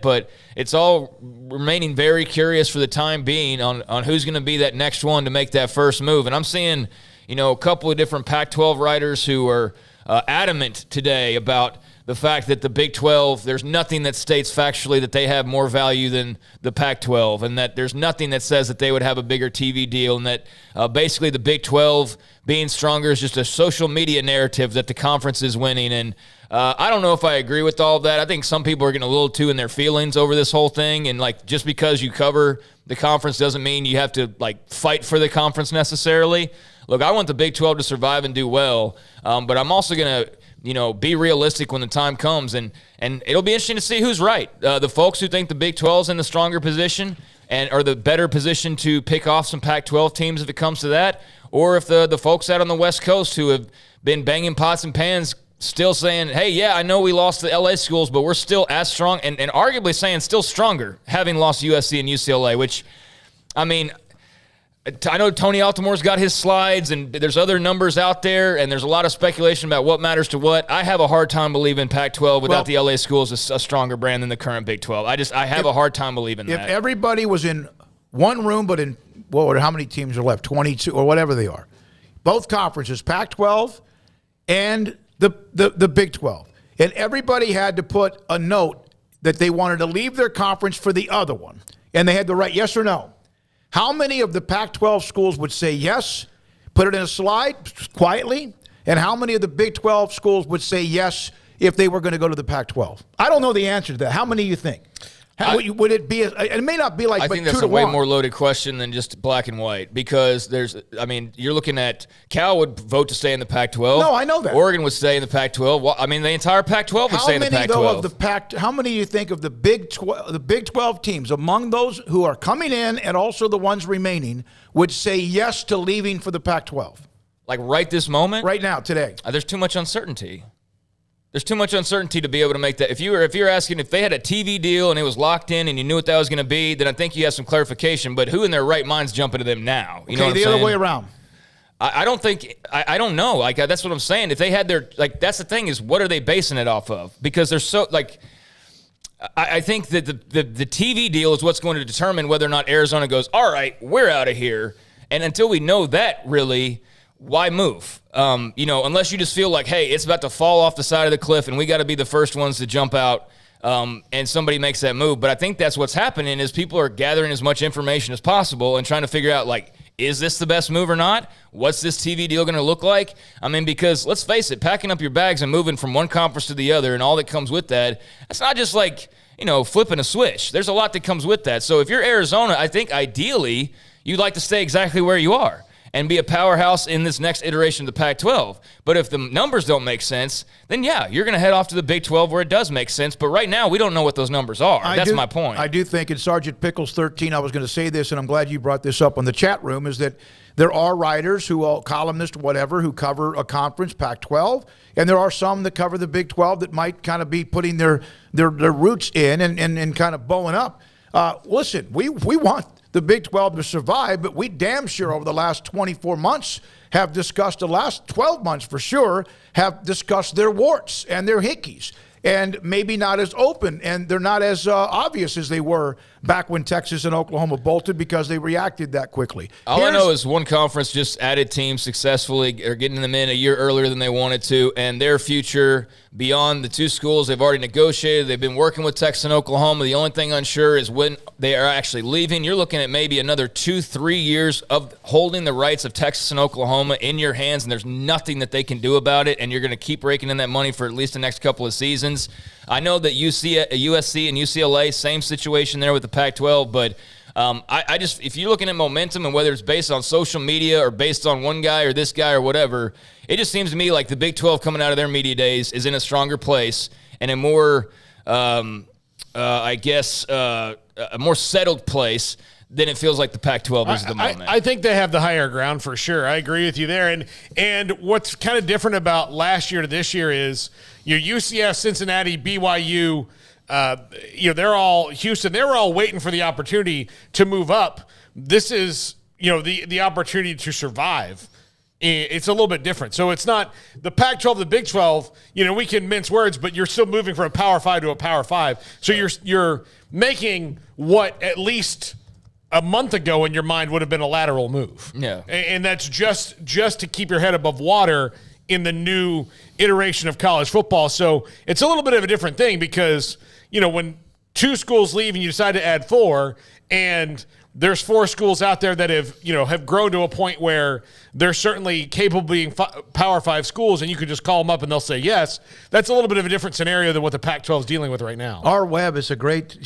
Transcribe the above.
but it's all remaining very curious for the time being on who's going to be that next one to make that first move. And I'm seeing, a couple of different Pac-12 writers who are adamant today about the fact that the Big 12, there's nothing that states factually that they have more value than the Pac-12, and that there's nothing that says that they would have a bigger TV deal, and that basically the Big 12 being stronger is just a social media narrative that the conference is winning. And I don't know if I agree with all of that. I think some people are getting a little too in their feelings over this whole thing, and just because you cover the conference doesn't mean you have to fight for the conference necessarily. Look, I want the Big 12 to survive and do well, but I'm also going to be realistic when the time comes, and it'll be interesting to see who's right. The folks who think the Big 12 is in the stronger position and are the better position to pick off some Pac-12 teams if it comes to that, or if the folks out on the West Coast who have been banging pots and pans still saying, hey, yeah, I know we lost the LA schools, but we're still as strong, and arguably saying still stronger, having lost USC and UCLA, which, I know Tony Altimore's got his slides, and there's other numbers out there, and there's a lot of speculation about what matters to what. I have a hard time believing Pac-12 without the LA schools is a stronger brand than the current Big 12. I have a hard time believing that. If everybody was in one room, but in how many teams are left? 22 or whatever they are. Both conferences, Pac-12 and the Big 12. And everybody had to put a note that they wanted to leave their conference for the other one. And they had the right, yes or no. How many of the Pac-12 schools would say yes, put it in a slide quietly, and how many of the Big 12 schools would say yes if they were going to go to the Pac-12? I don't know the answer to that. How many do you think? Would it be? It may not be I think that's a way more loaded question than just black and white, because you're looking at Cal would vote to stay in the Pac-12. No, I know that. Oregon would stay in the Pac-12. Well, the entire Pac-12 would stay in the Pac-12. How many do you think of the Big 12 teams, among those who are coming in and also the ones remaining, would say yes to leaving for the Pac-12? Right this moment? Right now, today. There's too much uncertainty. There's too much uncertainty to be able to make that. If you're asking if they had a TV deal and it was locked in and you knew what that was going to be, then I think you have some clarification. But who in their right mind's jumping to them now? You know what I'm saying? Other way around. I don't think – I don't know. That's what I'm saying. If they had their – that's the thing, is what are they basing it off of? Because they're so – I think that the TV deal is what's going to determine whether or not Arizona goes, all right, we're out of here. And until we know that, really – why move? Unless you just feel like, hey, it's about to fall off the side of the cliff and we got to be the first ones to jump out, and somebody makes that move. But I think that's what's happening is people are gathering as much information as possible and trying to figure out, is this the best move or not? What's this TV deal going to look like? Because let's face it, packing up your bags and moving from one conference to the other and all that comes with that, that's not just flipping a switch. There's a lot that comes with that. So if you're Arizona, I think ideally you'd like to stay exactly where you are and be a powerhouse in this next iteration of the Pac-12. But if the numbers don't make sense, then yeah, you're going to head off to the Big 12 where it does make sense. But right now, we don't know what those numbers are. That's my point. I do think in Sergeant Pickles 13, I was going to say this, and I'm glad you brought this up on the chat room, is that there are writers columnists, whatever, who cover a conference, Pac-12, and there are some that cover the Big 12 that might kind of be putting their roots in and kind of bowing up. Listen, we want the Big 12 to survive, but we damn sure over the last 24 months have discussed, the last 12 months for sure, have discussed their warts and their hickeys. And maybe not as open, and they're not as obvious as they were back when Texas and Oklahoma bolted because they reacted that quickly. All I know is one conference just added teams successfully, or getting them in a year earlier than they wanted to, and their future beyond the two schools they've already negotiated. They've been working with Texas and Oklahoma. The only thing unsure is when they are actually leaving. You're looking at maybe another 2-3 years of holding the rights of Texas and Oklahoma in your hands, and there's nothing that they can do about it, and you're going to keep raking in that money for at least the next couple of seasons. I know that USC and UCLA, same situation there with the Pac-12, but I just, if you're looking at momentum and whether it's based on social media or based on one guy or this guy or whatever, it just seems to me like the Big 12 coming out of their media days is in a stronger place and a more, a more settled place than it feels like the Pac-12 is at the moment. I think they have the higher ground for sure. I agree with you there. And what's kind of different about last year to this year is your UCF, Cincinnati, BYU, they're all Houston. They were all waiting for the opportunity to move up. This is, the opportunity to survive. It's a little bit different. So it's not the Pac-12, the Big 12, we can mince words, but you're still moving from a Power 5 to a Power 5. So you're making what at least a month ago in your mind would have been a lateral move. Yeah. And that's just to keep your head above water in the new iteration of college football. So it's a little bit of a different thing because, when 2 schools leave and you decide to add 4, and there's 4 schools out there that have grown to a point where they're certainly capable of being Power 5 schools, and you could just call them up and they'll say yes. That's a little bit of a different scenario than what the Pac-12 is dealing with right now. Our web is a great